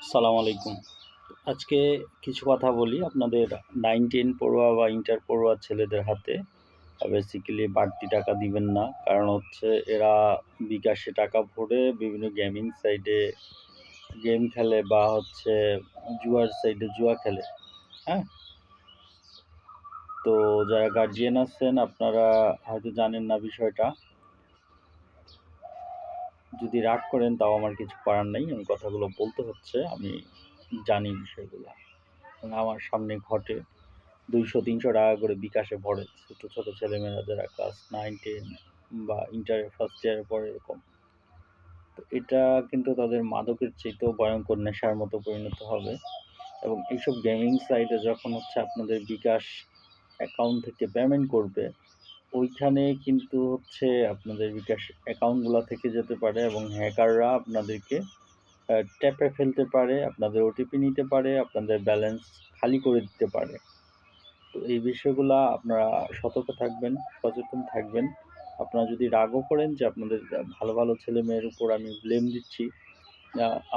আসসালামু আলাইকুম। আজকে কিছু কথা বলি আপনাদের 9-10 পড়ুয়া বা ইন্টার পড়ুয়া ছেলেদের হাতে বেসিক্যালি বাড়তি টাকা দিবেন না। কারণ হচ্ছে এরা বিকাশে টাকা ভরে বিভিন্ন গেমিং সাইটে গেম খেলে বা হচ্ছে জুয়ার সাইটে জুয়া খেলে। হ্যাঁ? তো যারা গার্ডিয়ান আছেন আপনারা হয়তো জানেন না বিষয়টা। যদি রাগ করেন তাও আমার কিছু করার নাই। আমি কথাগুলো বলতে হচ্ছে। আমি জানি বিষয়গুলা। এবং আমার সামনে ঘটে। 200-300 টাকা করে বিকাশে ভরে ছোট, ছোট ছেলেমেয়েরা যারা ক্লাস 9-10 বা ইন্টারের ফার্স্ট ইয়ারে পড়ে এরকম। তো এটা কিন্তু তাদের মাদকের চাইতেও ভয়ংকর নেশার মতো পরিণত হবে এবং এইসব গেমিং সাইটে যখন হচ্ছে আপনাদের বিকাশ অ্যাকাউন্ট থেকে পেমেন্ট করবে, ওইখানে কিন্তু হচ্ছে আপনাদের বিকাশ অ্যাকাউন্টগুলা থেকে যেতে পারে এবং হ্যাকাররা আপনাদেরকে ট্যাপে ফেলতে পারে, আপনাদের ওটিপি নিতে পারে, আপনাদের ব্যালেন্স খালি করে দিতে পারে। তো এই বিষয়গুলা আপনারা সতর্ক থাকবেন, সচেতন থাকবেন। আপনারা যদি রাগও করেন যে আপনাদের ভালো, ভালো ছেলেমেয়ের উপর আমি ব্লেম দিচ্ছি,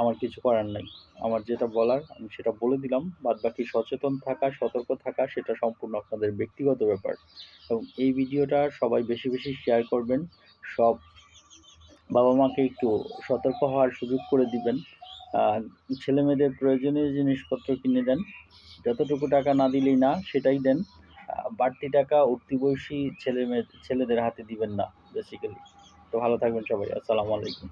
আমার কিছু করার নাই। আমার যেটা বলার আমি সেটা বলে দিলাম। বাদবাকি সচেতন থাকা, সতর্ক থাকা সেটা সম্পূর্ণ আপনাদের ব্যক্তিগত ব্যাপার। এবং এই ভিডিওটা সবাই বেশি, বেশি শেয়ার করবেন। সব বাবা-মাকে একটু সতর্ক হওয়ার সুযোগ করে দিবেন। আ ছেলেমেয়েদের প্রয়োজনীয় জিনিসপত্র কিনে দেন। যতটুকু টাকা না দিলেই না, সেটাই দেন। বাড়তি টাকা উঠতি বয়সী ছেলেদের হাতে দিবেন না বেসিক্যালি। তো ভালো থাকবেন সবাই। আসসালামু আলাইকুম।